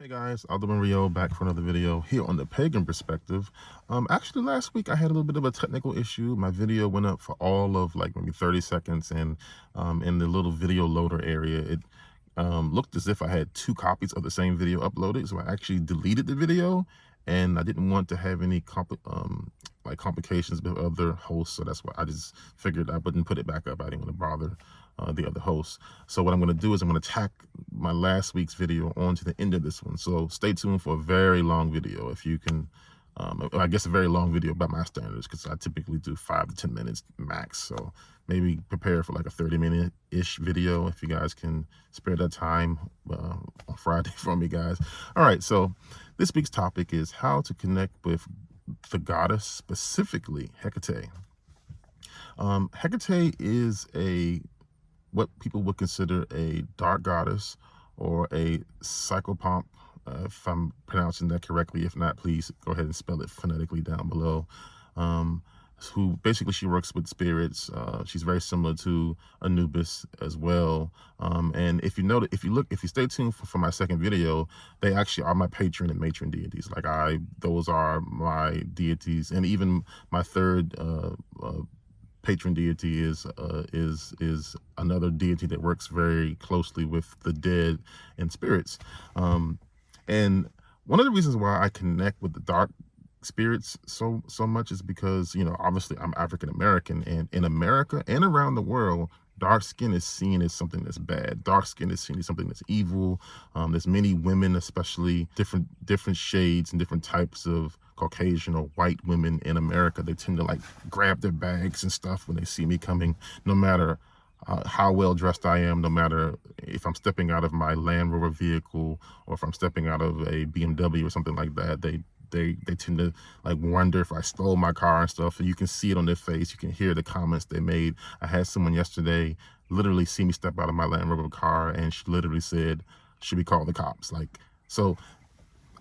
Guys, Aldo Rio back for another video here on the pagan perspective. Actually last week I had a little bit of a technical issue. My video went up for all of like maybe 30 seconds, and in the little video loader area it looked as if I had two copies of the same video uploaded, so I actually deleted the video, and I didn't want to have any complications with other hosts, so that's why I just figured I wouldn't put it back up. I didn't want to bother the other hosts. So what I'm going to do is I'm going to tack my last week's video onto the end of this one. So stay tuned for a very long video, if you can. I guess a very long video by my standards, because I typically do 5 to 10 minutes max. So maybe prepare for like a 30-minute-ish video if you guys can spare that time on Friday for me, guys. All right, so this week's topic is how to connect with the goddess, specifically Hecate. Hecate is what people would consider a dark goddess or a psychopomp, if I'm pronouncing that correctly. If not, please go ahead and spell it phonetically down below. Who basically, she works with spirits. She's very similar to Anubis as well. And if you stay tuned for my second video, they actually are my patron and matron deities. Those are my deities, and even my third patron deity is another deity that works very closely with the dead and spirits. And one of the reasons why I connect with the dark spirits so much is because, obviously I'm African American, and in America and around the world, dark skin is seen as something that's bad. Dark skin is seen as something that's evil. There's many women, especially different shades and different types of Caucasian or white women in America. They tend to grab their bags and stuff when they see me coming, no matter how well dressed I am, no matter if I'm stepping out of my Land Rover vehicle or if I'm stepping out of a BMW or something like that. They tend to wonder if I stole my car and stuff, and you can see it on their face. You can hear the comments they made. I had someone yesterday literally see me step out of my Land Rover car, and she literally said, "Should we call the cops?" So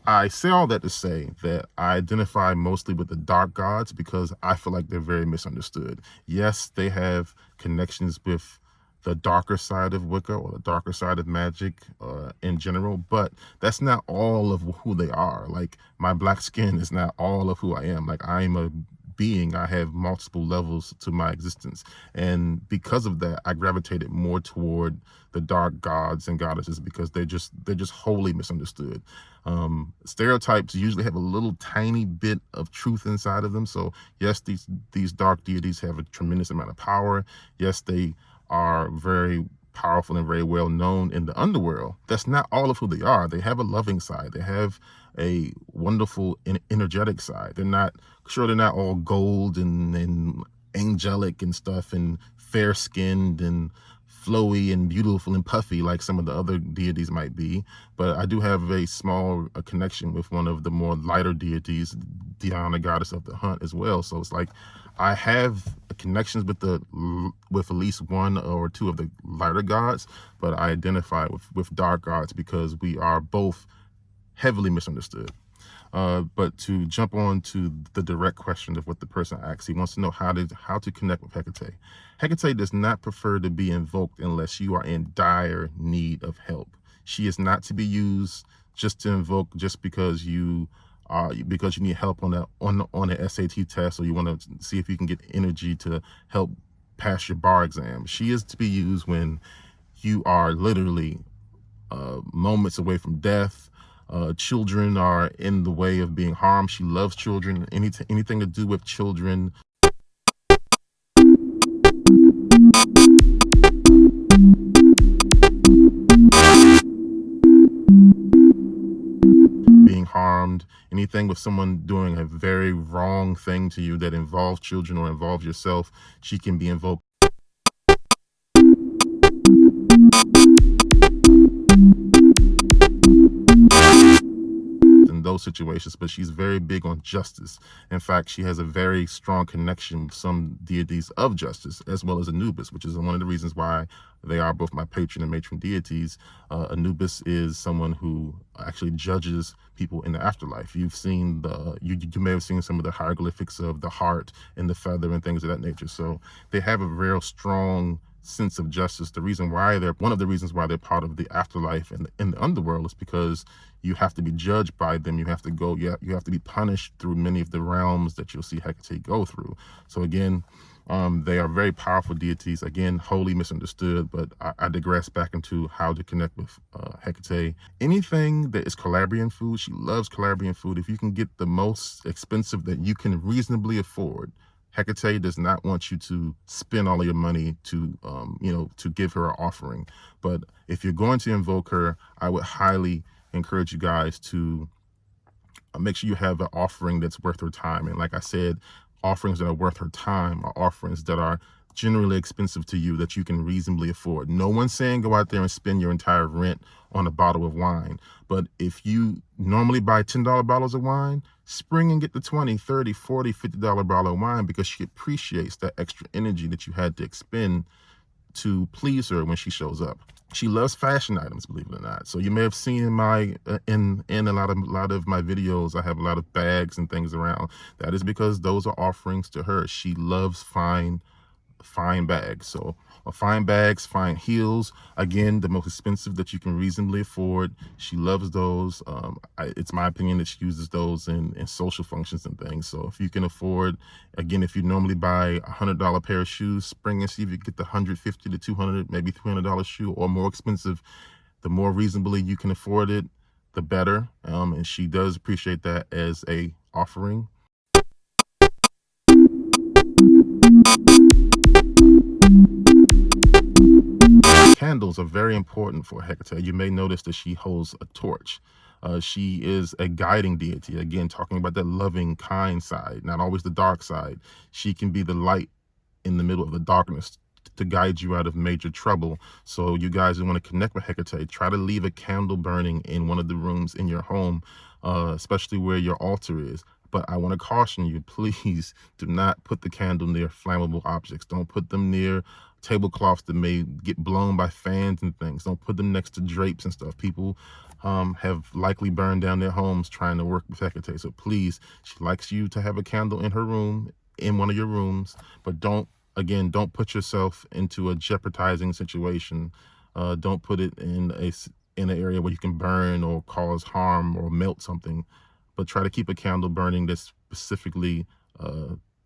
I say all that to say that I identify mostly with the dark gods because I feel like they're very misunderstood. Yes, they have connections with the darker side of Wicca or the darker side of magic in general, but that's not all of who they are. My black skin is not all of who I am. I'm a being. I have multiple levels to my existence, and because of that, I gravitated more toward the dark gods and goddesses because they're just wholly misunderstood. Stereotypes usually have a little tiny bit of truth inside of them. So yes, these dark deities have a tremendous amount of power. Yes, they are very powerful and very well known in the underworld. That's not all of who they are. They have a loving side. They have a wonderful and energetic side. They're not all gold and angelic and stuff and fair skinned and flowy and beautiful and puffy like some of the other deities might be. But I do have a small connection with one of the more lighter deities, Diana, goddess of the hunt, as well. So it's I have connections with at least one or two of the lighter gods, but I identify with dark gods because we are both heavily misunderstood. But to jump on to the direct question of what the person asks, he wants to know how to connect with Hecate. Hecate does not prefer to be invoked unless you are in dire need of help. She is not to be used just to invoke just because you need help on a SAT test, or you want to see if you can get energy to help pass your bar exam. She is to be used when you are literally moments away from death. Children are in the way of being harmed. She loves children. Anything to do with children. Being harmed, anything with someone doing a very wrong thing to you that involves children or involves yourself, she can be invoked in those situations. But she's very big on justice. In fact, she has a very strong connection with some deities of justice, as well as Anubis, which is one of the reasons why they are both my patron and matron deities. Anubis is someone who actually judges people in the afterlife. You've seen you may have seen some of the hieroglyphics of the heart and the feather and things of that nature. So they have a real strong sense of justice. One of the reasons why they're part of the afterlife and in the underworld is because you have to be judged by them. You have to be punished through many of the realms that you'll see Hecate go through. So again, they are very powerful deities. Again, wholly misunderstood, but I digress back into how to connect with Hecate. Anything that is Calabrian food, she loves Calabrian food. If you can get the most expensive that you can reasonably afford, Hecate does not want you to spend all of your money to, to give her an offering. But if you're going to invoke her, I would highly encourage you guys to make sure you have an offering that's worth her time. And like I said, offerings that are worth her time are offerings that are generally expensive to you, that you can reasonably afford. No one's saying go out there and spend your entire rent on a bottle of wine. But if you normally buy $10 bottles of wine, spring and get the $20, $30, $40, $50 bottle of wine, because she appreciates that extra energy that you had to expend to please her when she shows up. She loves fashion items, believe it or not. So you may have seen in my in a lot of my videos, I have a lot of bags and things around. That is because those are offerings to her. She loves fine bags. So fine bags, fine heels, again, the most expensive that you can reasonably afford. She loves those. It's my opinion that she uses those in social functions and things. So if you can afford, again, if you normally buy $100 pair of shoes, spring and see if you get the $150 to $200, maybe $300 shoe or more expensive. The more reasonably you can afford it, the better. And she does appreciate that as a offering. Candles are very important for Hecate. You may notice that she holds a torch. She is a guiding deity. Again, talking about that loving, kind side, not always the dark side. She can be the light in the middle of the darkness to guide you out of major trouble. So you guys who want to connect with Hecate, try to leave a candle burning in one of the rooms in your home, especially where your altar is. But I want to caution you, please do not put the candle near flammable objects. Don't put them near tablecloths that may get blown by fans and things. Don't put them next to drapes and stuff. People have likely burned down their homes trying to work with Hecate. So please, she likes you to have a candle in her room, in one of your rooms, but don't put yourself into a jeopardizing situation. Don't put it in an area where you can burn or cause harm or melt something. But try to keep a candle burning that's specifically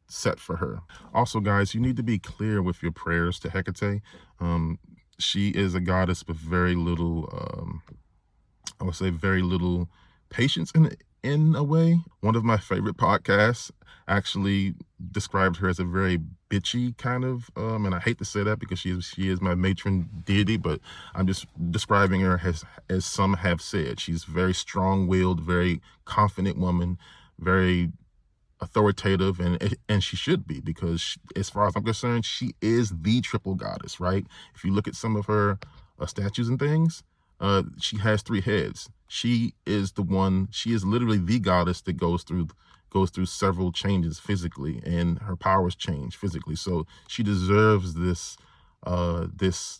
set for her. Also, guys, you need to be clear with your prayers to Hecate. She is a goddess with very little, I would say, very little patience in a way. One of my favorite podcasts actually described her as a very bitchy kind of, and I hate to say that because she is my matron deity, but I'm just describing her as some have said. She's very strong-willed, very confident woman, very authoritative, and she should be, because as far as I'm concerned, she is the triple goddess, right? If you look at some of her statues and things, she has 3 heads. She is literally the goddess that goes through several changes physically, and her powers change physically. So she deserves this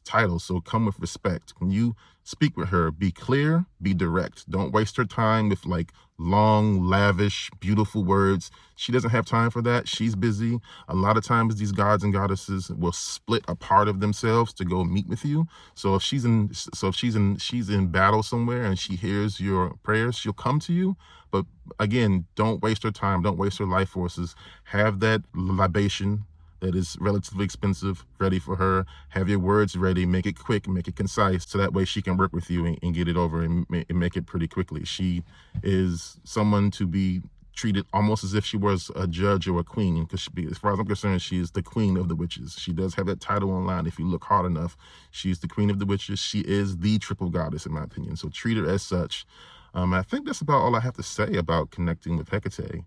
title. So come with respect. When you speak with her, be clear, be direct. Don't waste her time with like long, lavish, beautiful words. She doesn't have time for that. She's busy. A lot of times these gods and goddesses will split a part of themselves to go meet with you. So if she's in battle somewhere and she hears your prayers, she'll come to you. But again, don't waste her time. Don't waste her life forces. Have that libation that is relatively expensive ready for her. Have your words ready. Make it quick, make it concise, so that way she can work with you and get it over and make it pretty quickly. She is someone to be treated almost as if she was a judge or a queen, because as far as I'm concerned, she is the queen of the witches. She does have that title online. If you look hard enough, she's the queen of the witches. She is the triple goddess, in my opinion. So treat her as such. I think that's about all I have to say about connecting with Hecate.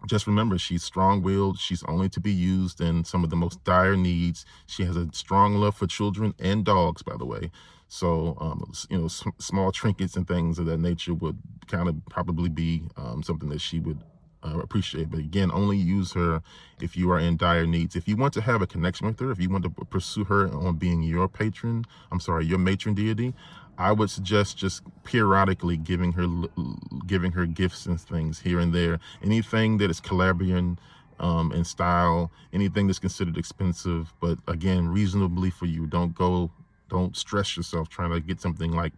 Just remember, she's strong-willed. She's only to be used in some of the most dire needs. She has a strong love for children and dogs, by the way. So, small trinkets and things of that nature would kind of probably be something that she would appreciate. But again, only use her if you are in dire needs. If you want to have a connection with her, if you want to pursue her on being your matron deity, I would suggest just periodically giving her gifts and things here and there. Anything that is Calabrian and style. Anything that's considered expensive, but again, reasonably for you. Don't stress yourself trying to get something like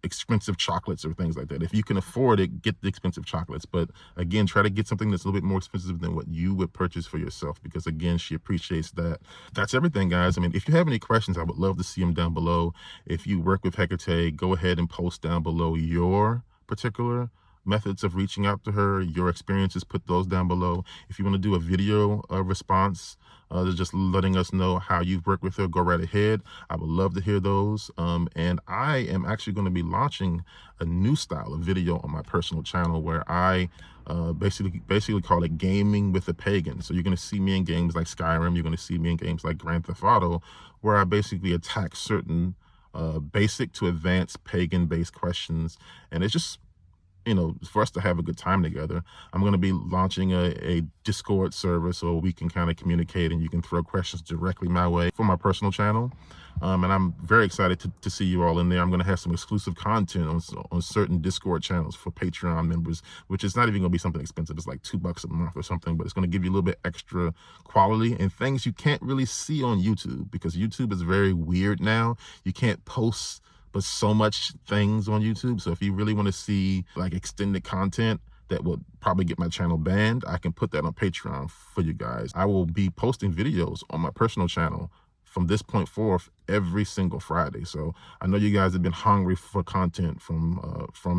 expensive chocolates or things like that. If you can afford it, get the expensive chocolates. But again, try to get something that's a little bit more expensive than what you would purchase for yourself, because again, she appreciates that. That's everything, guys. I mean, if you have any questions, I would love to see them down below. If you work with Hecate, go ahead and post down below your particular methods of reaching out to her, your experiences, put those down below. If you want to do a video response, just letting us know how you've worked with her, go right ahead. I would love to hear those. And I am actually going to be launching a new style of video on my personal channel where I basically call it gaming with a pagan. So you're going to see me in games like Skyrim, you're going to see me in games like Grand Theft Auto, where I basically attack certain basic to advanced pagan based questions. And it's just, you know, for us to have a good time together. I'm going to be launching a Discord server so we can kind of communicate and you can throw questions directly my way for my personal channel. And I'm very excited to see you all in there. I'm going to have some exclusive content on certain Discord channels for Patreon members, which is not even going to be something expensive. It's like $2 a month or something, but it's going to give you a little bit extra quality and things you can't really see on YouTube, because YouTube is very weird now. You can't post but so much things on YouTube. So if you really want to see like extended content that will probably get my channel banned, I can put that on Patreon for you guys. I will be posting videos on my personal channel from this point forth every single Friday. So I know you guys have been hungry for content from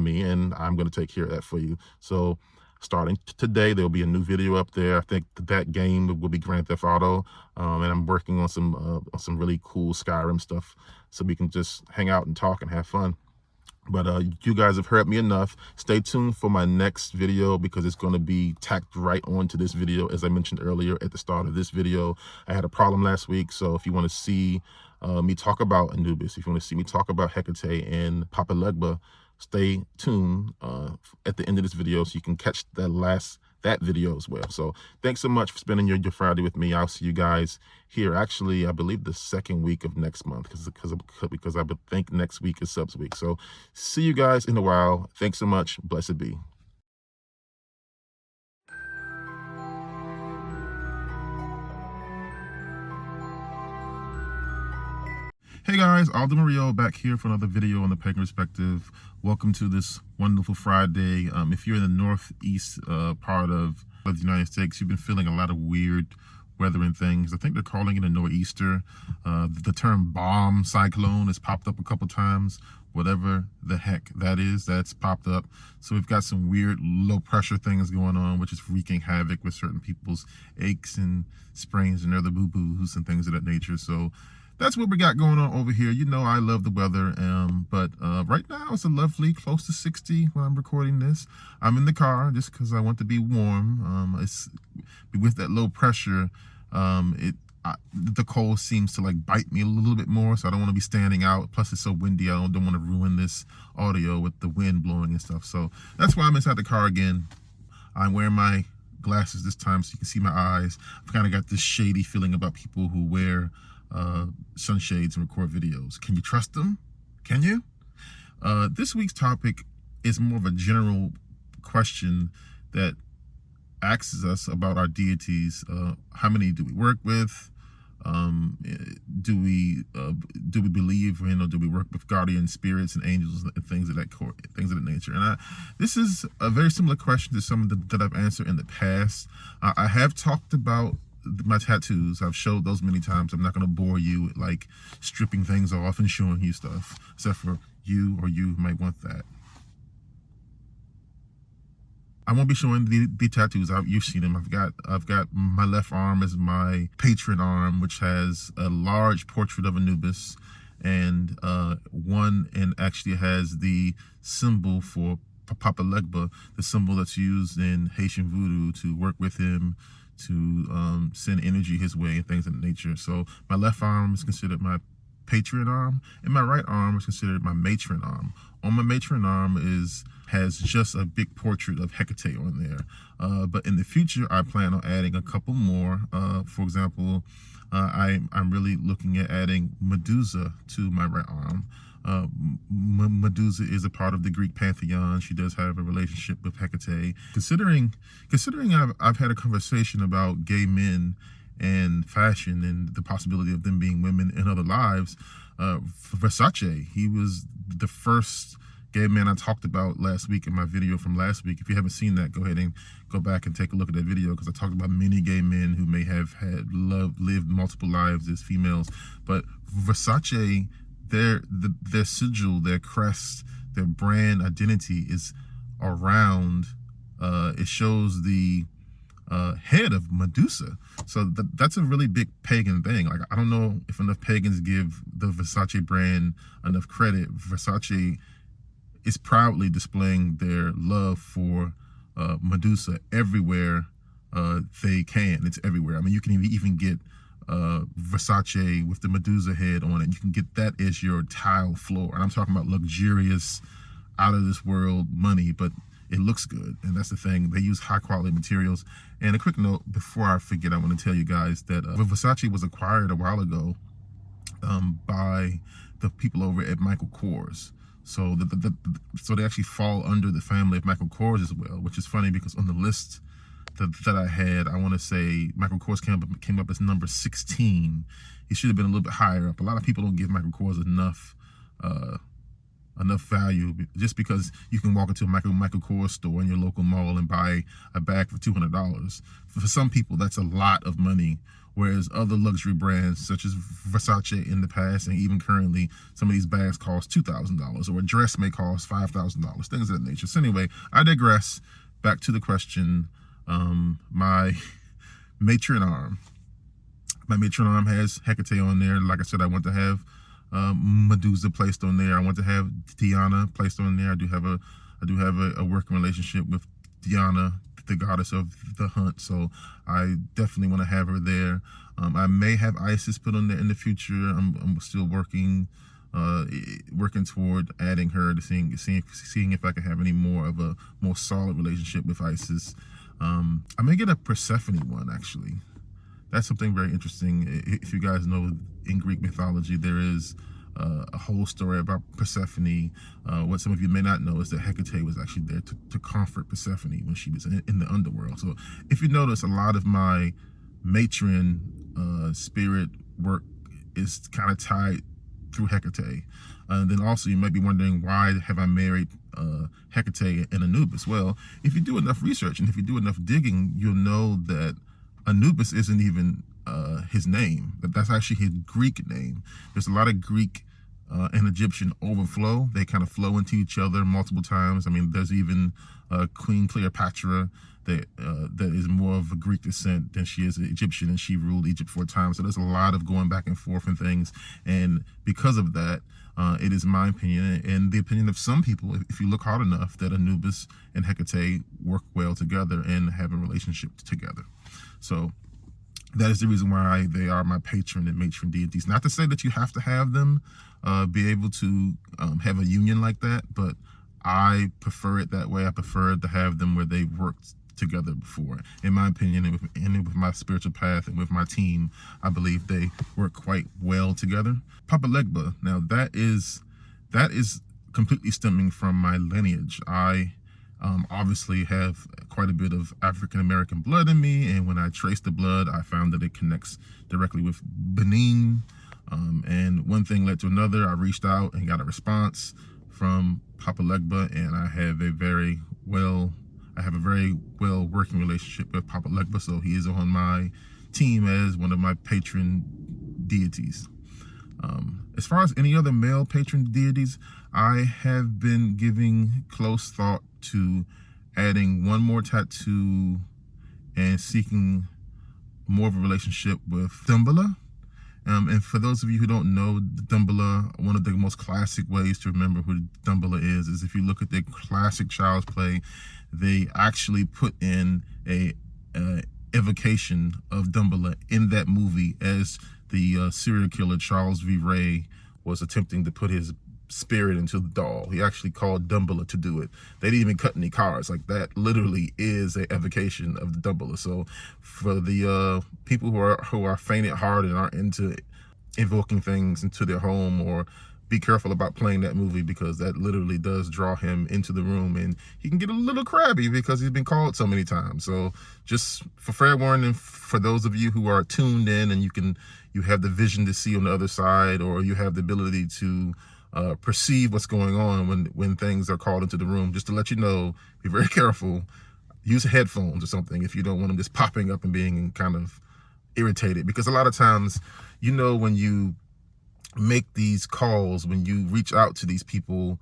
me, and I'm going to take care of that for you. So starting today, there'll be a new video up there. I think that game will be Grand Theft Auto, and I'm working on some really cool Skyrim stuff, so we can just hang out and talk and have fun. But you guys have heard me enough. Stay tuned for my next video, because it's going to be tacked right onto this video. As I mentioned earlier at the start of this video, I had a problem last week. So if you want to see me talk about Anubis, if you want to see me talk about Hecate and Papa Legba, stay tuned at the end of this video so you can catch that video as well. So thanks so much for spending your Friday with me. I'll see you guys here, actually, I believe the second week of next month, because I would think next week is subs week. So see you guys in a while. Thanks so much. Blessed be. Hey guys, Aldo Mario back here for another video on the Pagan Perspective. Welcome to this wonderful Friday. If you're in the northeast part of the United States, you've been feeling a lot of weird weather and things. I think they're calling it a nor'easter. The term bomb cyclone has popped up a couple times. Whatever the heck that is, that's popped up. So we've got some weird low pressure things going on, which is wreaking havoc with certain people's aches and sprains and other boo-boos and things of that nature. So that's what we got going on over here. You know, I love the weather, but right now it's a lovely close to 60 when I'm recording this. I'm in the car just because I want to be warm. It's with that low pressure, the cold seems to like bite me a little bit more, so I don't want to be standing out. Plus it's so windy, I don't want to ruin this audio with the wind blowing and stuff. So that's why I'm inside the car again. I'm wearing my glasses this time so you can see my eyes. I've kind of got this shady feeling about people who wear sunshades and record videos. Can you trust them? Can you? This week's topic is more of a general question that asks us about our deities. How many do we work with? Do we believe, you know, do we work with guardian spirits and angels and things of that nature? And this is a very similar question to some that I've answered in the past. I have talked about my tattoos. I've showed those many times. I'm not going to bore you with like stripping things off and showing you stuff, except for you might want that. I won't be showing the tattoos. You've seen them. I've got my left arm as my patron arm, which has a large portrait of Anubis, and actually has the symbol for Papa Legba, the symbol that's used in Haitian voodoo to work with him, to send energy his way and things of that nature. So my left arm is considered my patron arm, and my right arm is considered my matron arm. On my matron arm has just a big portrait of Hecate on there. But in the future, I plan on adding a couple more. For example, I'm really looking at adding Medusa to my right arm. Medusa is a part of the Greek pantheon. She does have a relationship with Hecate. Considering I've had a conversation about gay men and fashion and the possibility of them being women in other lives, Versace, he was the first gay man I talked about last week in my video from last week. If you haven't seen that, go ahead and go back and take a look at that video, because I talked about many gay men who may have lived multiple lives as females. But Versace, their sigil, their crest, their brand identity is around, it shows the head of Medusa. So that's a really big pagan thing. Like, I don't know if enough pagans give the Versace brand enough credit. Versace is proudly displaying their love for Medusa everywhere they can. It's everywhere. I mean, you can even get Versace with the Medusa head on it. You can get that as your tile floor. And I'm talking about luxurious, out of this world money, but it looks good. And that's the thing. They use high quality materials. And a quick note before I forget, I want to tell you guys that Versace was acquired a while ago by the people over at Michael Kors. So so they actually fall under the family of Michael Kors as well, which is funny because on the list that I had, I want to say Michael Kors came up as number 16. He should have been a little bit higher up. A lot of people don't give Michael Kors enough value, just because you can walk into a Michael Kors store in your local mall and buy a bag for $200. For some people, that's a lot of money. Whereas other luxury brands such as Versace in the past and even currently, some of these bags cost $2,000, or a dress may cost $5,000, things of that nature. So anyway, I digress. Back to the question. My matron arm has Hecate on there. Like I said, I want to have Medusa placed on there. I want to have Diana placed on there. I do have a working relationship with Diana, the goddess of the hunt, so I definitely want to have her there. I may have Isis put on there in the future. I'm still working toward adding her, to seeing if I can have any more of a more solid relationship with Isis. I may get a Persephone one, actually. That's something very interesting. If you guys know, in Greek mythology, there is a whole story about Persephone. What some of you may not know is that Hecate was actually there to comfort Persephone when she was in the underworld. So if you notice, a lot of my matron spirit work is kind of tied through Hecate. Then also you might be wondering, why have I married Hecate and Anubis? Well, if you do enough research and if you do enough digging, you'll know that Anubis isn't even his name. That's actually his Greek name. There's a lot of Greek and Egyptian overflow. They kind of flow into each other multiple times. I mean, there's even Queen Cleopatra that is more of a Greek descent than she is Egyptian, and she ruled Egypt 4 times. So there's a lot of going back and forth and things. And because of that, it is my opinion and the opinion of some people, if you look hard enough, that Anubis and Hecate work well together and have a relationship together. So that is the reason why they are my patron and matron deities. Not to say that you have to have them be able to have a union like that, but I prefer it that way. I prefer to have them where they've worked together before. In my opinion, and with my spiritual path and with my team, I believe they work quite well together. Papa Legba, now that is completely stemming from my lineage. I obviously have quite a bit of African American blood in me, and when I traced the blood, I found that it connects directly with Benin. And one thing led to another. I reached out and got a response from Papa Legba, and I have a very well working relationship with Papa Legba, so he is on my team as one of my patron deities. As far as any other male patron deities, I have been giving close thought to adding one more tattoo and seeking more of a relationship with Dumbala. And for those of you who don't know Dumbala, one of the most classic ways to remember who Dumbala is if you look at their classic Child's Play, they actually put in a evocation of Dumbala in that movie as the serial killer Charles V. Ray was attempting to put his spirit into the doll. He actually called Dumbala to do it. They didn't even cut any cards. Like, that literally is a evocation of the Dumbala. So for the people who are faint at heart and aren't into invoking things into their home or be careful about playing that movie, because that literally does draw him into the room, and he can get a little crabby because he's been called so many times. So just for fair warning, for those of you who are tuned in and you have the vision to see on the other side, or you have the ability to perceive what's going on when things are called into the room, just to let you know, be very careful. Use headphones or something if you don't want them just popping up and being kind of irritated, because a lot of times, when you make these calls, when you reach out to these people,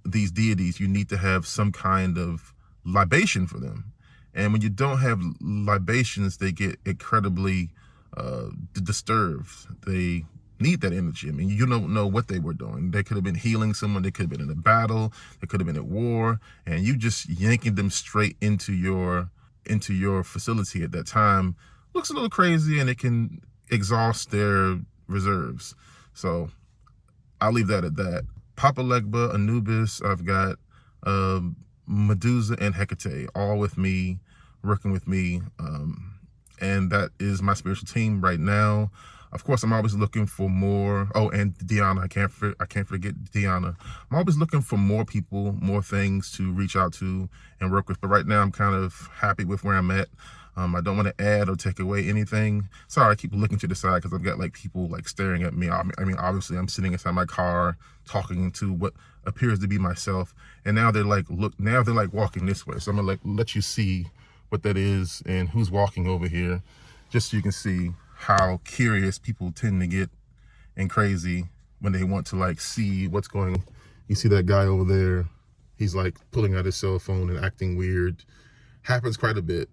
these deities, you need to have some kind of libation for them. And when you don't have libations, they get incredibly disturbed. They need that energy. I mean, you don't know what they were doing. They could have been healing someone. They could have been in a battle. They could have been at war, and you just yanking them straight into your facility at that time looks a little crazy, and it can exhaust their reserves. So I'll leave that at that. Papa Legba, Anubis, I've got Medusa and Hecate all with me, working with me, and that is my spiritual team right now. Of course, I'm always looking for more. Oh, and Deanna, I can't forget Deanna. I'm always looking for more people, more things to reach out to and work with. But right now, I'm kind of happy with where I'm at. I don't want to add or take away anything. Sorry, I keep looking to the side because I've got like people like staring at me. I mean, obviously, I'm sitting inside my car talking to what appears to be myself, and now they're like, now they're like walking this way. So I'm gonna like let you see what that is and who's walking over here, just so you can see how curious people tend to get and crazy when they want to like see what's going on. You see that guy over there? He's like pulling out his cell phone and acting weird. Happens quite a bit,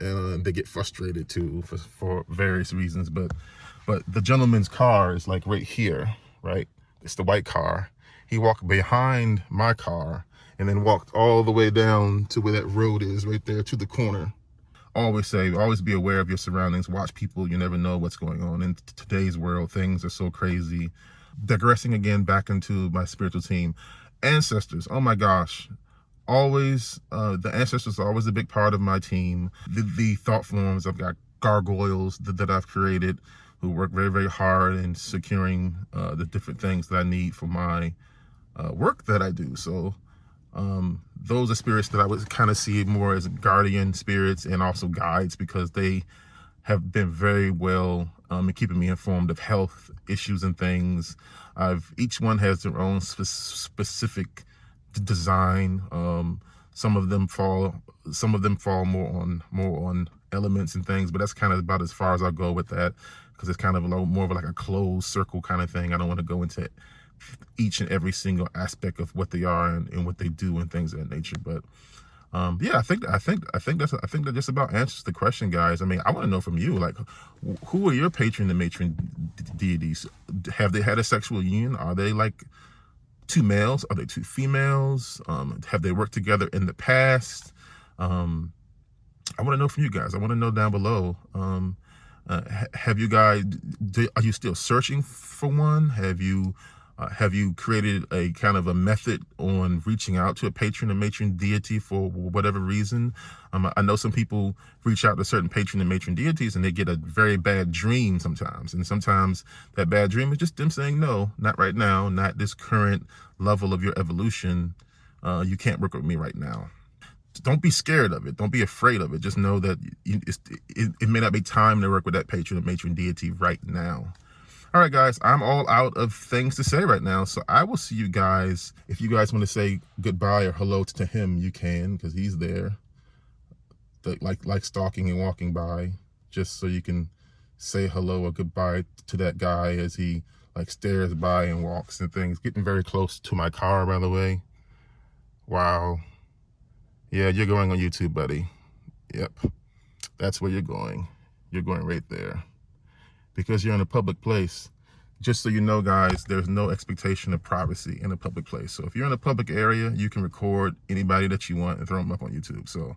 and they get frustrated too for various reasons. But the gentleman's car is like right here, right? It's the white car. He walked behind my car and then walked all the way down to where that road is right there to the corner. Always be aware of your surroundings. Watch people. You never know what's going on in today's world. Things are so crazy. Digressing again back into my spiritual team. Ancestors. Oh my gosh. Always, the ancestors are always a big part of my team. The thought forms, I've got gargoyles that I've created who work very, very hard in securing the different things that I need for my work that I do. So those are spirits that I would kind of see more as guardian spirits and also guides, because they have been very well in keeping me informed of health issues and things. Each one has their own specific design. Some of them fall more on elements and things, but that's kind of about as far as I'll go with that, because it's kind of more of like a closed circle kind of thing. I don't want to go into each and every single aspect of what they are and what they do and things of that nature. But yeah, I think that just about answers the question, guys. I mean, I want to know from you, like, who are your patron and matron deities? Have they had a sexual union? Are they like two males? Are they two females? Have they worked together in the past? I want to know from you guys. I want to know down below. Have you guys? Are you still searching for one? Have you created a kind of a method on reaching out to a patron and matron deity for whatever reason? I know some people reach out to certain patron and matron deities and they get a very bad dream sometimes. And sometimes that bad dream is just them saying, no, not right now, not this current level of your evolution. You can't work with me right now. Don't be scared of it. Don't be afraid of it. Just know that it may not be time to work with that patron and matron deity right now. All right, guys, I'm all out of things to say right now, so I will see you guys. If you guys want to say goodbye or hello to him, you can, because he's there, like stalking and walking by, just so you can say hello or goodbye to that guy as he like stares by and walks and things. Getting very close to my car, by the way. Wow. Yeah, you're going on YouTube, buddy. Yep, that's where you're going. You're going right there, because you're in a public place. Just so you know, guys, there's no expectation of privacy in a public place. So if you're in a public area, you can record anybody that you want and throw them up on YouTube. So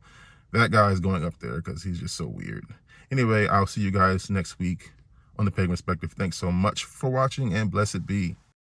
that guy is going up there because he's just so weird. Anyway, I'll see you guys next week on The Pagan Perspective. Thanks so much for watching, and blessed be.